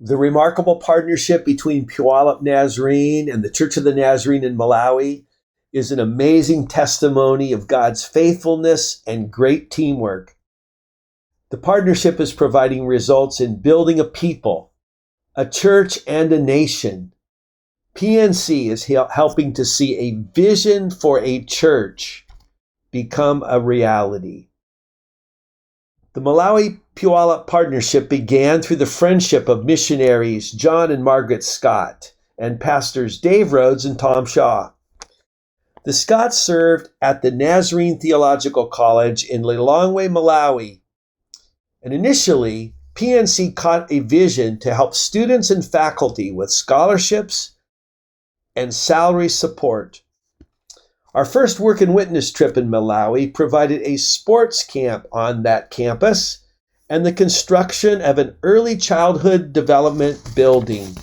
The remarkable partnership between Puyallup Nazarene and the Church of the Nazarene in Malawi is an amazing testimony of God's faithfulness and great teamwork. The partnership is providing results in building a people, a church, and a nation. PNC is helping to see a vision for a church become a reality. The Malawi Puyallup partnership began through the friendship of missionaries John and Margaret Scott and pastors Dave Rhodes and Tom Shaw. The Scotts served at the Nazarene Theological College in Lilongwe, Malawi, and initially PNC caught a vision to help students and faculty with scholarships and salary support. Our first work and witness trip in Malawi provided a sports camp on that campus and the construction of an early childhood development building.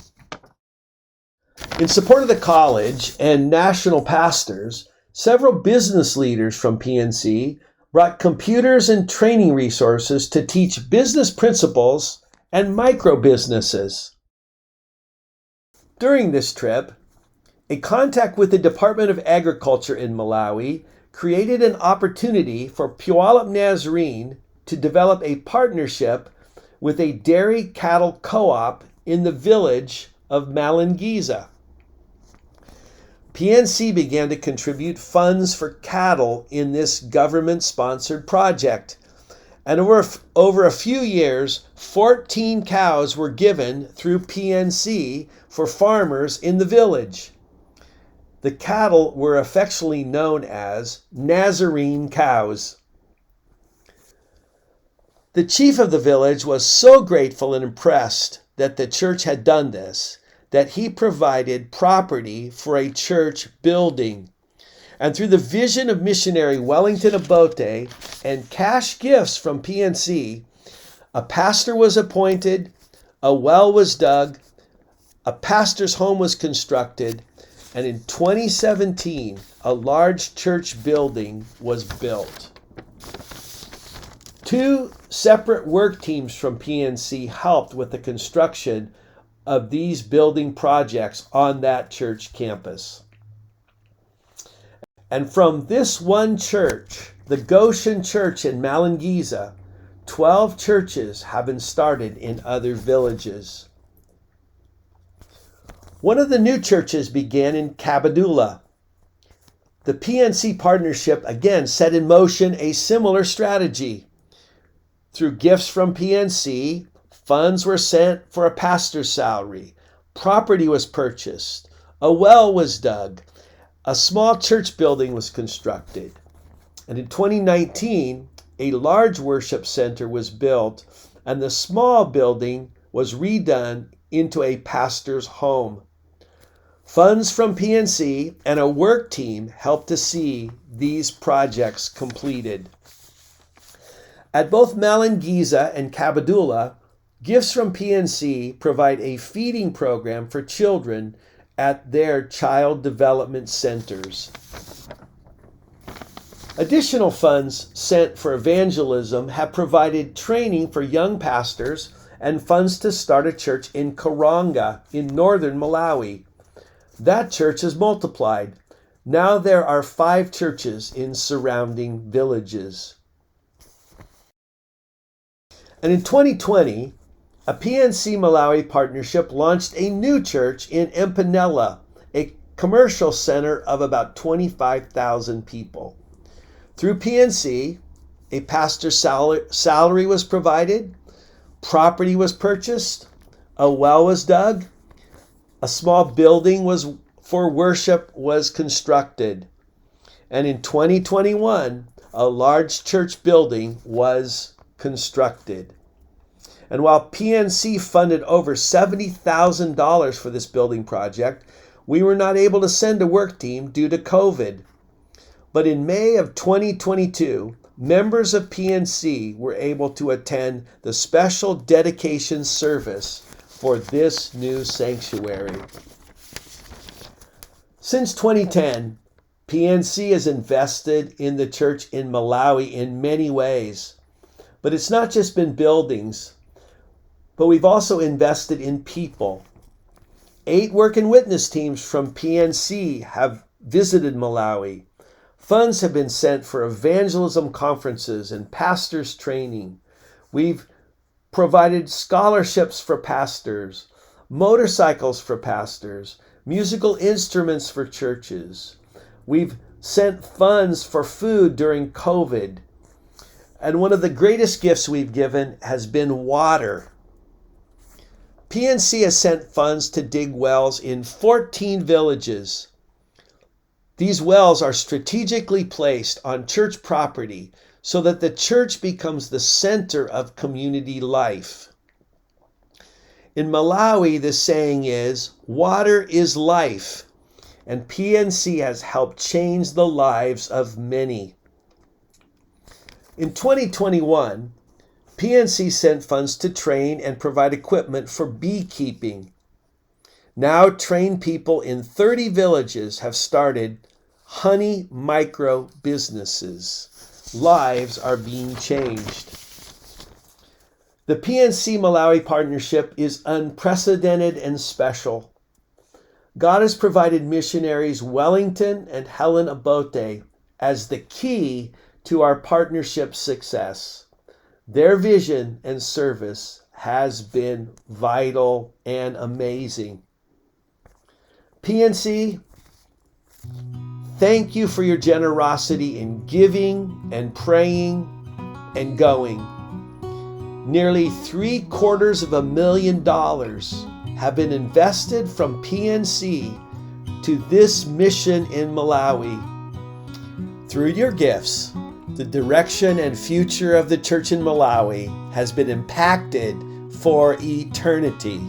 In support of the college and national pastors, several business leaders from PNC brought computers and training resources to teach business principles and micro businesses. During this trip, a contact with the Department of Agriculture in Malawi created an opportunity for Puyallup Nazarene to develop a partnership with a dairy cattle co-op in the village of Malangiza. PNC began to contribute funds for cattle in this government-sponsored project, and over a few years, 14 cows were given through PNC for farmers in the village. The cattle were affectionately known as Nazarene cows. The chief of the village was so grateful and impressed that the church had done this, that he provided property for a church building. And through the vision of missionary Wellington Obote and cash gifts from PNC, a pastor was appointed, a well was dug, a pastor's home was constructed, and in 2017, a large church building was built. 2 separate work teams from PNC helped with the construction of these building projects on that church campus. And from this one church, the Goshen Church in Malangiza, 12 churches have been started in other villages. One of the new churches began in Kabadula. The PNC partnership again set in motion a similar strategy. Through gifts from PNC, funds were sent for a pastor's salary, property was purchased, a well was dug, a small church building was constructed. And in 2019, a large worship center was built, and the small building was redone into a pastor's home. Funds from PNC and a work team helped to see these projects completed. At both Malangiza and Kabadula, gifts from PNC provide a feeding program for children at their child development centers. Additional funds sent for evangelism have provided training for young pastors and funds to start a church in Karonga in northern Malawi. That church has multiplied. Now there are 5 churches in surrounding villages. And in 2020, a PNC Malawi partnership launched a new church in Empanella, a commercial center of about 25,000 people. Through PNC, a pastor's salary was provided, property was purchased, a well was dug, a small building for worship was constructed, and in 2021, a large church building was constructed. And while PNC funded over $70,000 for this building project, we were not able to send a work team due to COVID. But in May of 2022, members of PNC were able to attend the special dedication service for this new sanctuary. Since 2010, PNC has invested in the church in Malawi in many ways. But it's not just been buildings. but we've also invested in people. 8 work and witness teams from PNC have visited Malawi. Funds have been sent for evangelism conferences and pastors training. We've provided scholarships for pastors, motorcycles for pastors, musical instruments for churches. We've sent funds for food during COVID. And one of the greatest gifts we've given has been water. PNC has sent funds to dig wells in 14 villages. These wells are strategically placed on church property so that the church becomes the center of community life. In Malawi, the saying is, water is life, and PNC has helped change the lives of many. In 2021, PNC sent funds to train and provide equipment for beekeeping. Now trained people in 30 villages have started honey micro businesses. Lives are being changed. The PNC Malawi partnership is unprecedented and special. God has provided missionaries Wellington and Helen Abote as the key to our partnership's success. Their vision and service has been vital and amazing. PNC, thank you for your generosity in giving and praying and going. Nearly $750,000 have been invested from PNC to this mission in Malawi. Through your gifts, the direction and future of the church in Malawi has been impacted for eternity.